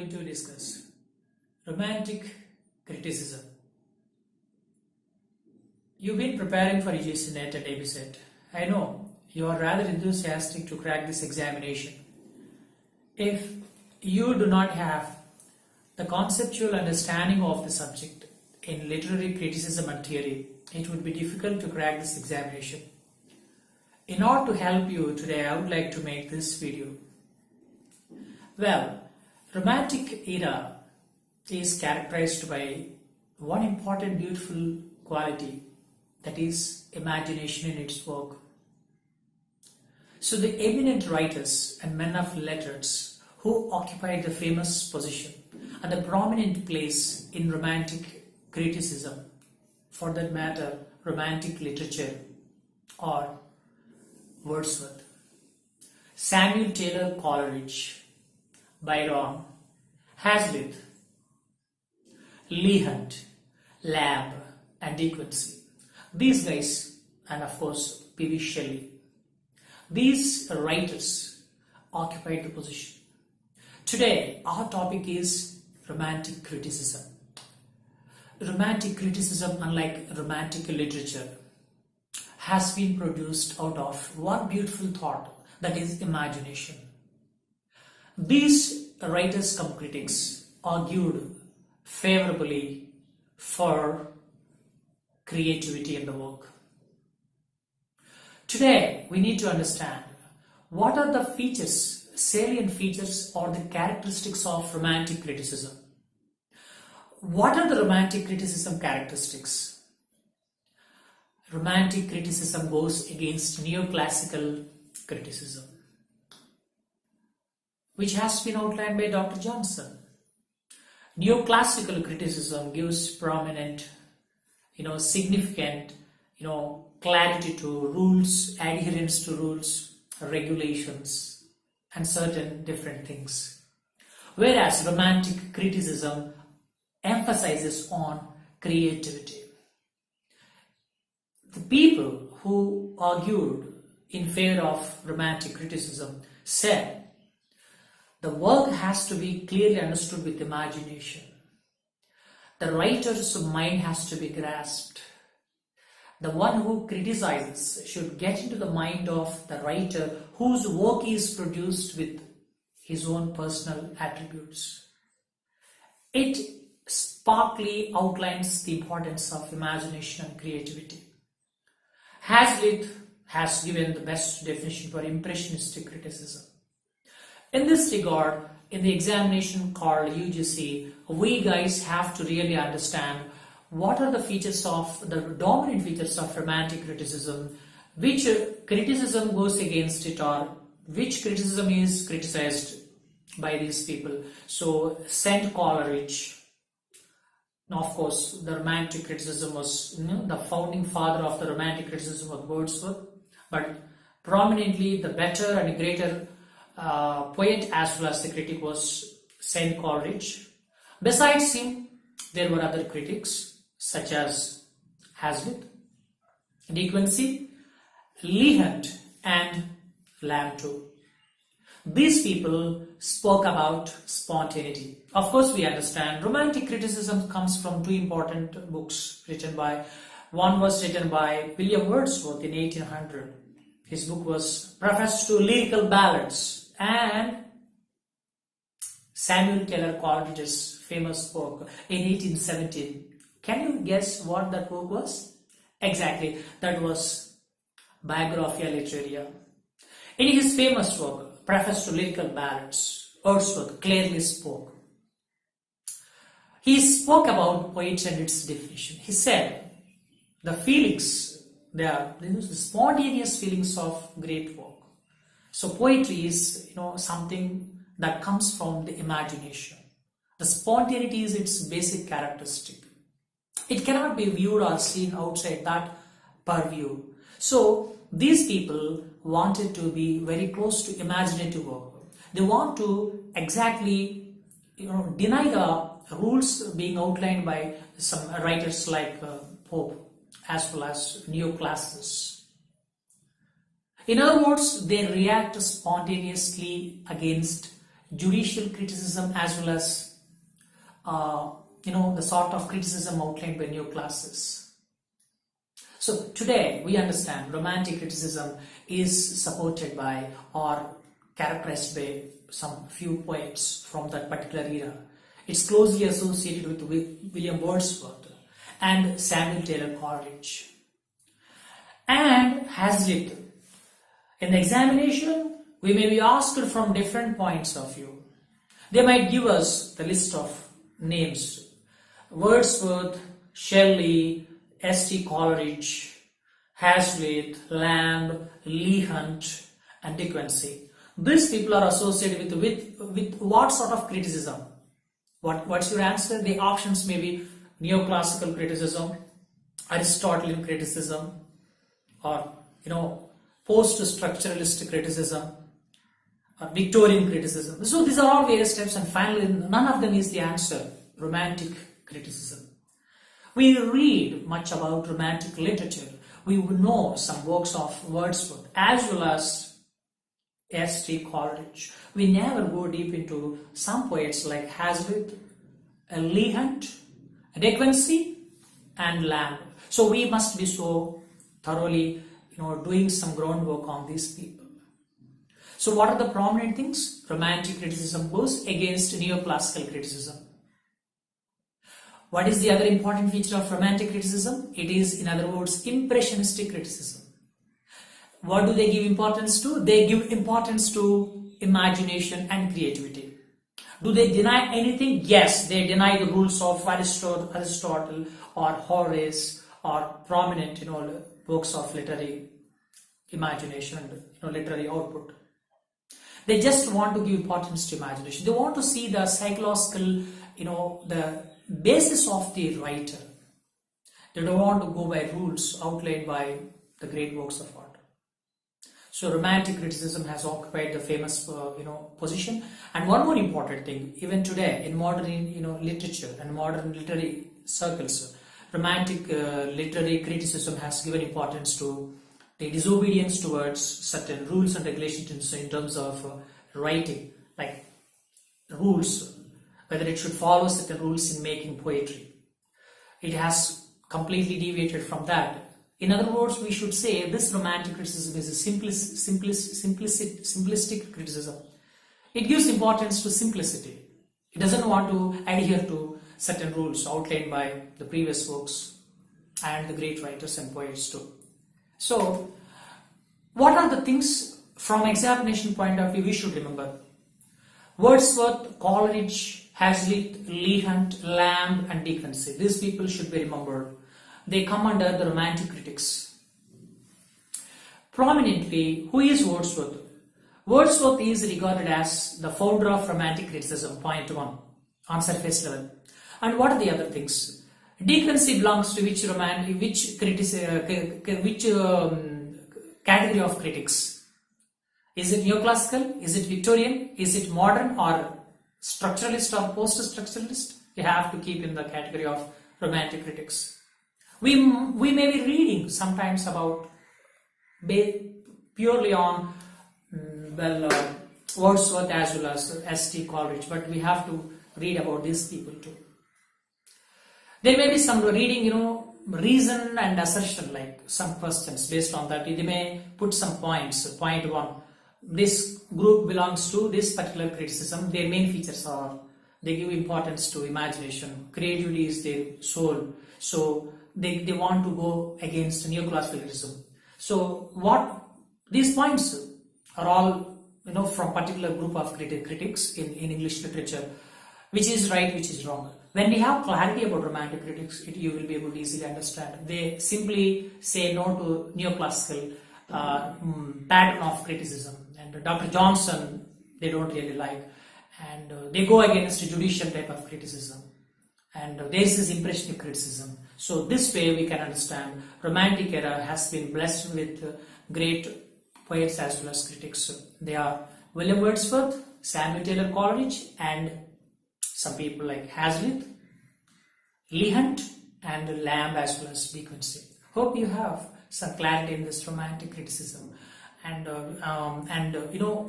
going to discuss romantic criticism. You've been preparing for UGC NET and ABCET. I know you are rather enthusiastic to crack this examination. If you do not have the conceptual understanding of the subject in literary criticism and theory, it would be difficult to crack this examination. In order to help you today, I would like to make this video. Well, Romantic era is characterized by one important beautiful quality, that is imagination in its work. So the eminent writers and men of letters who occupied the famous position and the prominent place in romantic criticism, for that matter romantic literature, or Wordsworth, Samuel Taylor Coleridge, Byron, Hazlitt, Leigh Hunt, Lamb and De Quincey. These guys, and of course P.B. Shelley. These writers occupied the position. Today our topic is romantic criticism. Romantic criticism, unlike romantic literature, has been produced out of one beautiful thought, that is imagination. These writers cum critics argued favorably for creativity in the work. Today we need to understand what are the features, salient features or the characteristics of romantic criticism. What are the romantic criticism characteristics? Romantic criticism goes against neoclassical criticism, which has been outlined by Dr. Johnson. Neoclassical criticism gives prominent, significant, clarity to rules, adherence to rules, regulations, and certain different things. Whereas romantic criticism emphasizes on creativity. The people who argued in favor of romantic criticism said the work has to be clearly understood with imagination. The writer's mind has to be grasped. The one who criticizes should get into the mind of the writer whose work is produced with his own personal attributes. It starkly outlines the importance of imagination and creativity. Hazlitt has given the best definition for impressionistic criticism. In this regard, in the examination called UGC, we guys have to really understand what are the features of, the dominant features of romantic criticism, which criticism goes against it, or which criticism is criticized by these people. So, St. Coleridge, of course, the romantic criticism was, the founding father of the romantic criticism was Wordsworth, but prominently the better and greater poet as well as the critic was St. Coleridge. Besides him, there were other critics such as Hazlitt, De Quincey, Leigh Hunt and Lamb too. These people spoke about spontaneity. Of course, we understand romantic criticism comes from two important books written by, one was written by William Wordsworth in 1800. His book was Preface to Lyrical Ballads, and Samuel Taylor Coleridge's famous book in 1817. Can you guess what that book was? Exactly, that was Biographia Literaria. In his famous work, Preface to Lyrical Ballads, Wordsworth clearly spoke. He spoke about poetry and its definition. He said, the feelings, the spontaneous feelings of great work. So poetry is, something that comes from the imagination. The spontaneity is its basic characteristic. It cannot be viewed or seen outside that purview. So these people wanted to be very close to imaginative work. They want to exactly, deny the rules being outlined by some writers like Pope as well as neoclassicists. In other words, they react spontaneously against judicial criticism as well as the sort of criticism outlined by neoclassics. So today we understand romantic criticism is supported by or characterized by some few poets from that particular era. It's closely associated with William Wordsworth and Samuel Taylor Coleridge and Hazlitt. In the examination, we may be asked from different points of view. They might give us the list of names: Wordsworth, Shelley, S.T. Coleridge, Hazlitt, Lamb, Leigh Hunt, and Dickens. These people are associated with what sort of criticism? What's your answer? The options may be neoclassical criticism, Aristotelian criticism, or post-structuralist criticism, or Victorian criticism. So these are all various steps, and finally none of them is the answer: romantic criticism. We read much about romantic literature. We would know some works of Wordsworth as well as S.T. Coleridge. We never go deep into some poets like Hazlitt, Leigh Hunt, Dickens, and Lamb. So we must be so thoroughly, doing some groundwork on these people. So what are the prominent things? Romantic criticism goes against neoclassical criticism. What is the other important feature of romantic criticism? It is, in other words, impressionistic criticism. What do they give importance to? They give importance to imagination and creativity. Do they deny anything? Yes, they deny the rules of Aristotle or Horace or prominent, works of literary imagination and literary output. They just want to give importance to imagination. They want to see the psychological, the basis of the writer. They don't want to go by rules outlined by the great works of art. So romantic criticism has occupied the famous position. And one more important thing, even today in modern literature and modern literary circles, romantic literary criticism has given importance to the disobedience towards certain rules and regulations in terms of writing, like rules, whether it should follow certain rules in making poetry. It has completely deviated from that. In other words, we should say this romantic criticism is a simplistic criticism. It gives importance to simplicity. It doesn't want to adhere to certain rules outlined by the previous works and the great writers and poets too. So, what are the things from examination point of view we should remember? Wordsworth, Coleridge, Hazlitt, Leigh Hunt, Lamb, and Dickens. These people should be remembered. They come under the romantic critics. Prominently, who is Wordsworth? Wordsworth is regarded as the founder of romantic criticism, point one, on surface level. And what are the other things? Dickens belongs to which category of critics? Is it neoclassical? Is it Victorian? Is it modern or structuralist or post-structuralist? You have to keep in the category of romantic critics. We may be reading sometimes about purely on Wordsworth as well as S.T. Coleridge, but we have to read about these people too. There may be some reading, reason and assertion, like some questions based on that. They may put some points. Point one, this group belongs to this particular criticism. Their main features are they give importance to imagination. Creativity is their soul. So they want to go against neoclassical criticism. So what these points are all from particular group of critics in English literature, which is right, which is wrong. When we have clarity about romantic critics, you will be able to easily understand. They simply say no to neoclassical pattern of criticism, and Dr. Johnson they don't really like, and they go against judicial type of criticism, and there is this impressionistic criticism. So this way we can understand romantic era has been blessed with great poets as well as critics. They are William Wordsworth, Samuel Taylor Coleridge, and some people like Hazlitt, Leigh Hunt, and Lamb as well as Dickens. Hope you have some clarity in this romantic criticism. and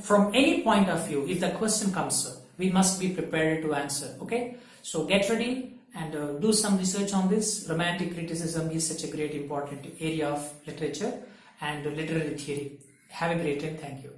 from any point of view, if the question comes up, we must be prepared to answer. Okay, so get ready and do some research on this. Romantic criticism is such a great important area of literature and literary theory. Have a great time. Thank you.